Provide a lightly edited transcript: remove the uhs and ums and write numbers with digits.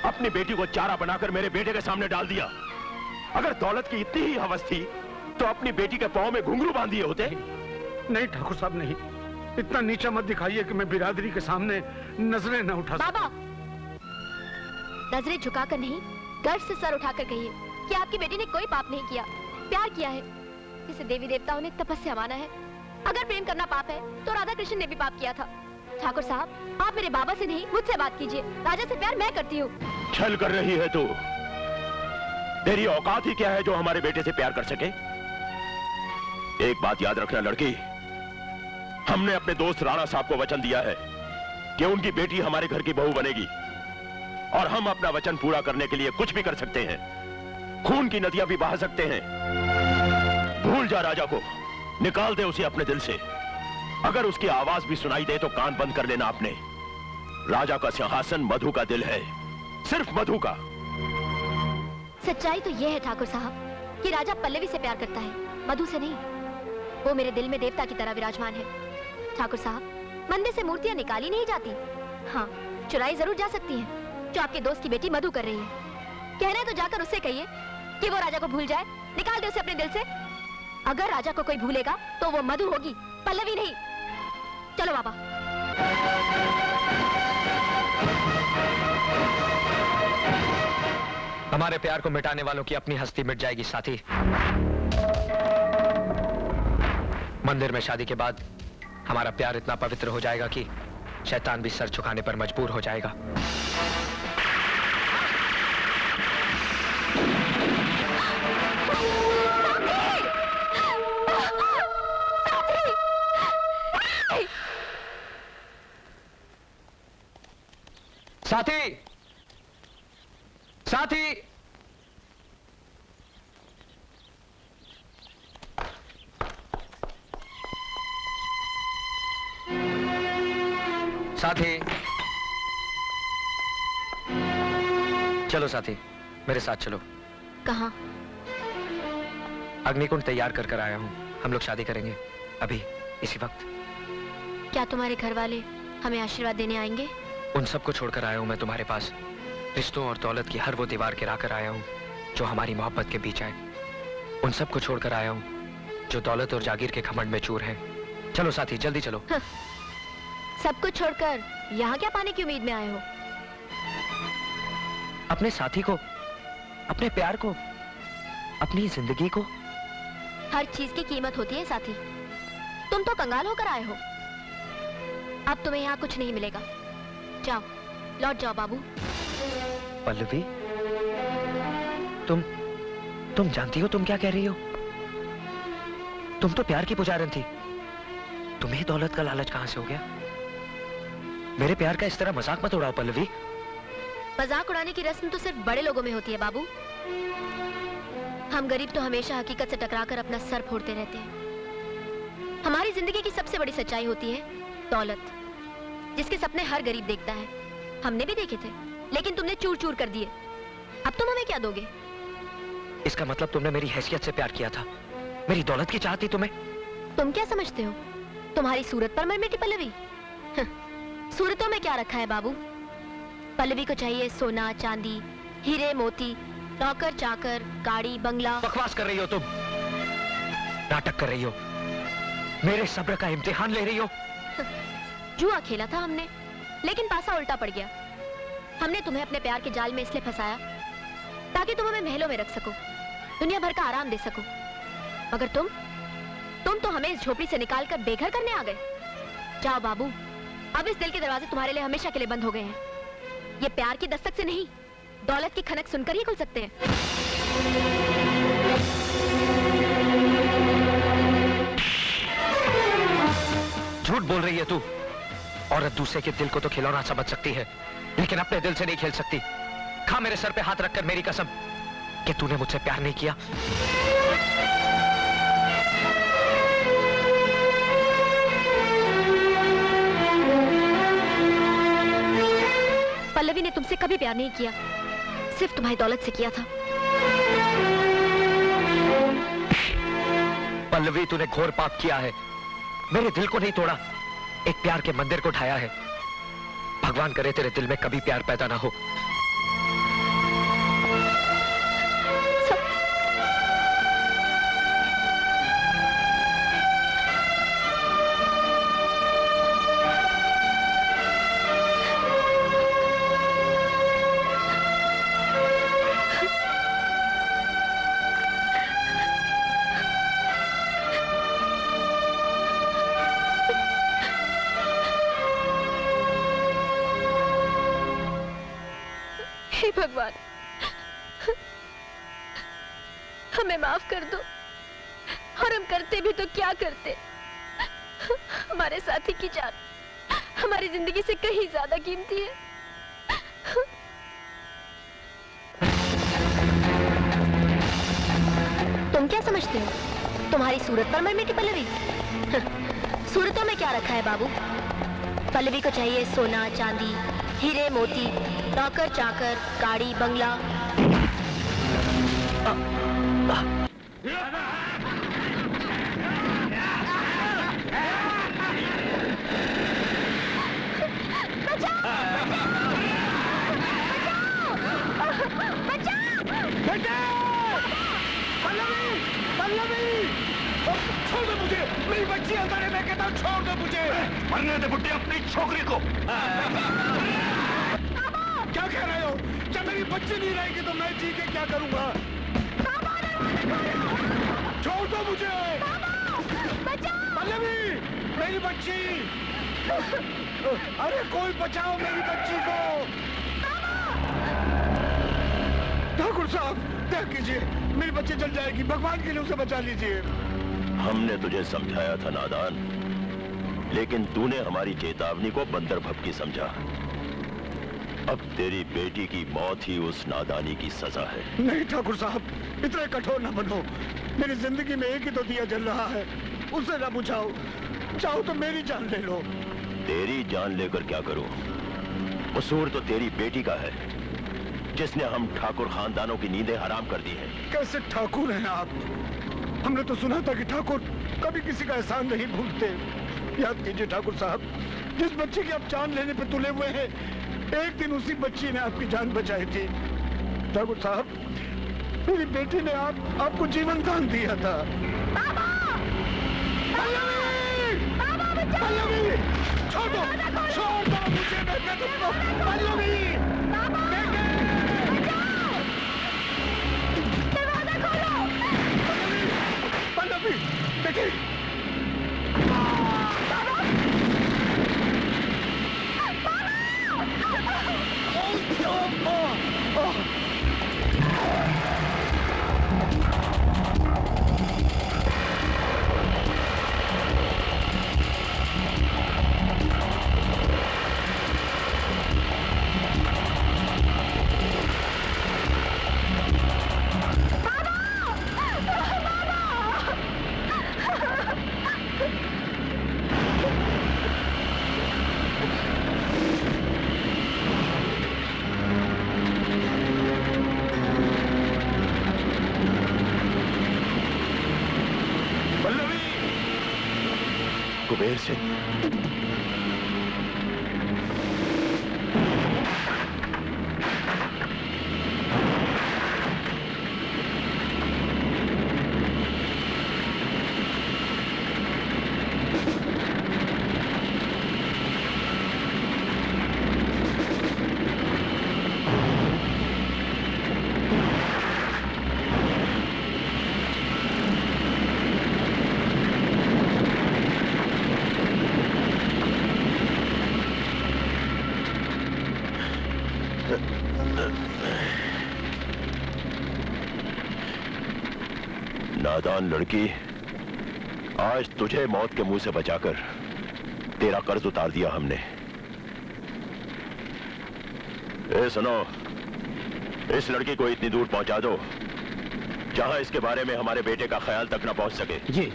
अपनी बेटी को चारा बनाकर मेरे बेटे के सामने डाल दिया। अगर दौलत की इतनी ही हवस थी तो अपनी बेटी के पांव में घुंघरू बांध दिए होते। नहीं ठाकुर साहब, नहीं, इतना नीचा मत दिखाइए कि मैं बिरादरी के सामने नजरें न उठा सकूं। बाबा, नजरें झुकाकर नहीं, गर्व से सर उठाकर कहिए कि आपकी बेटी ने कोई पाप नहीं किया, प्यार किया है, जिसे देवी देवताओं ने तपस्या माना है। अगर प्रेम करना पाप है तो राधा कृष्ण ने भी पाप किया था। ठाकुर साहब, आप मेरे बाबा से नहीं मुझसे बात कीजिए। राजा से प्यार मैं करती हूँ। छल कर रही है तू। तेरी औकात ही क्या है जो हमारे बेटे से प्यार कर सके? एक बात याद रखना लड़की, हमने अपने दोस्त राणा साहब को वचन दिया है कि उनकी बेटी हमारे घर की बहू बनेगी, और हम अपना वचन पूरा करने के लिए कुछ भी कर सकते हैं। खून की नदियां भी बहा सकते हैं। भूल जा राजा को, निकाल दे उसे अपने दिल से। अगर उसकी आवाज भी सुनाई दे तो कान बंद कर लेना अपने। राजा का सिंहासन मधु का दिल है, सिर्फ मधु का। सच्चाई तो यह है ठाकुर साहब कि राजा पल्लवी से प्यार करता है, मधु से नहीं। वो मेरे दिल में देवता की तरह विराजमान है। ठाकुर साहब, मंदिर से मूर्तियां निकाली नहीं जाती, हाँ चुराई जरूर जा सकती हैं, जो आपके दोस्त की बेटी मधु कर रही है। कहना तो जाकर उससे कहिए कि वो राजा को भूल जाए, निकाल दे उसे अपने दिल से। अगर राजा को कोई भूलेगा तो वो मधु होगी, पल्लवी नहीं। चलो बाबा। हमारे प्यार को मिटाने वालों की अपनी हस्ती मिट जाएगी साथी। मंदिर में शादी के बाद हमारा प्यार इतना पवित्र हो जाएगा कि शैतान भी सर झुकाने पर मजबूर हो जाएगा। साथी, साथी, साथी, चलो साथी, मेरे साथ चलो। कहाँ? अग्निकुंड तैयार कर आया हूँ। हम लोग शादी करेंगे अभी, इसी वक्त। क्या तुम्हारे घर वाले हमें आशीर्वाद देने आएंगे? उन सबको छोड़कर आया हूँ मैं तुम्हारे पास। रिश्तों और दौलत की हर वो दीवार गिरा कर आया हूँ जो हमारी मोहब्बत के बीच आए। उन सबको छोड़कर आया हूँ जो दौलत और जागीर के घमंड में चूर हैं। चलो साथी, जल्दी चलो। हाँ। सब कुछ छोड़कर यहाँ क्या पाने की उम्मीद में आए हो? अपने साथी को, अपने प्यार को, अपनी जिंदगी को। हर चीज की कीमत होती है साथी। तुम तो कंगाल होकर आए हो। अब तुम्हें यहाँ कुछ नहीं मिलेगा। जाओ, लौट जाओ बाबू। पल्लवी, तुम जानती हो तुम क्या कह रही हो? तुम तो प्यार की पुजारन थी। तुम्हें दौलत का लालच कहां से हो गया? मेरे प्यार का इस तरह मजाक मत उड़ाओ पल्लवी। मजाक उड़ाने की रस्म तो सिर्फ बड़े लोगों में होती है बाबू। हम गरीब तो हमेशा हकीकत से टकराकर अपना सर फोड़ते रहते हैं। हमारी जिंदगी की सबसे बड़ी सच्चाई होती है दौलत, जिसके सपने हर गरीब देखता है। हमने भी देखे थे, लेकिन तुमने चूर चूर कर दिए। अब तुम हमें क्या दोगे? इसका मतलब तुमने मेरी हैसियत से प्यार किया था, मेरी दौलत की चाहती तुम्हें। तुम क्या समझते हो? तुम्हारी सूरत पर मर मिटी पल्लवी? सूरतों में क्या रखा है बाबू? पल्लवी को चाहिए सोना चांदी, हीरे मोती, नौकर चाकर, गाड़ी बंगला। बकवास कर रही हो तुम, नाटक कर रही हो, मेरे सब्र का इम्तिहान ले रही हो। जुआ खेला था हमने, लेकिन पासा उल्टा पड़ गया। हमने तुम्हें अपने प्यार के जाल में इसलिए फंसाया ताकि तुम हमें महलों में रख सको, दुनिया भर का आराम दे सको। मगर तुम तो हमें इस झोपड़ी से निकालकर बेघर करने आ गए। जाओ बाबू, अब इस दिल के दरवाजे तुम्हारे लिए हमेशा के लिए बंद हो गए हैं। ये प्यार की दस्तक से नहीं, दौलत की खनक सुनकर ही खुल सकते हैं। झूठ बोल रही है तू। औरत दूसरे के दिल को तो खिलौना समझ सकती है, लेकिन अपने दिल से नहीं खेल सकती। खा मेरे सर पे हाथ रखकर मेरी कसम कि तूने मुझसे प्यार नहीं किया। पल्लवी ने तुमसे कभी प्यार नहीं किया, सिर्फ तुम्हारी दौलत से किया था। पल्लवी, तूने घोर पाप किया है। मेरे दिल को नहीं तोड़ा, एक प्यार के मंदिर को ढाया है। भगवान करे तेरे दिल में कभी प्यार पैदा ना हो। हे भगवान, हमें माफ कर दो। और हम करते भी तो क्या करते, हमारे साथी की जान हमारी जिंदगी से कहीं ज्यादा कीमती है। तुम क्या समझते हो, तुम्हारी सूरत पर मैं मिटी पल्लवी? सूरतों में क्या रखा है बाबू? पल्लवी को चाहिए सोना चांदी, हीरे मोती, नौकर चाकर, गाड़ी बंगला। छोड़ दो मुझे, मेरी बच्ची अंदर है, मैं कहता हूँ छोड़ दो मुझे। मरने दे बुड्ढे अपनी छोकरी को। क्या कह रहे हो? जब मेरी बच्ची नहीं रहेगी तो मैं जी के क्या करूंगा? छोड़ दो मुझे। पल्लवी, मेरी बच्ची। अरे कोई बचाओ मेरी बच्ची को। ठाकुर साहब, देख कीजिए, मेरी बच्ची चल जाएगी, भगवान के लिए उसे बचा लीजिए। हमने तुझे समझाया था नादान, लेकिन तूने हमारी चेतावनी को बंदर भपकी समझा। अब तेरी बेटी की मौत ही उस नादानी की सजा है। नहीं ठाकुर साहब, इतने कठोर न बनो। मेरी जिंदगी में एक ही तो दिया जल रहा है, उसे न बुझाओ। चाहो तो मेरी जान ले लो। तेरी जान लेकर क्या करूं? कसूर तो तेरी बेटी का है, जिसने हम ठाकुर खानदानों की नींदें हराम कर दी हैं। कैसे ठाकुर हैं आप? हमने तो सुना था कि ठाकुर कभी किसी का एहसान नहीं भूलते। याद कीजिए ठाकुर साहब, जिस बच्चे की आप जान लेने पे तुले हुए हैं, एक दिन उसी बच्ची ने आपकी जान बचाई थी। ठाकुर साहब, मेरी बेटी ने आपको जीवन दान दिया था। बाबा! पल्लवी! छोड़ दो मुझे, मैं कहता हूं, पल्लवी! पल्लवी, बेटी! कुबेर सिंह, नादान लड़की, आज तुझे मौत के मुंह से बचाकर तेरा कर्ज उतार दिया हमने। ए सुनो, इस लड़की को इतनी दूर पहुंचा दो जहां इसके बारे में हमारे बेटे का ख्याल तक न पहुंच सके। जी।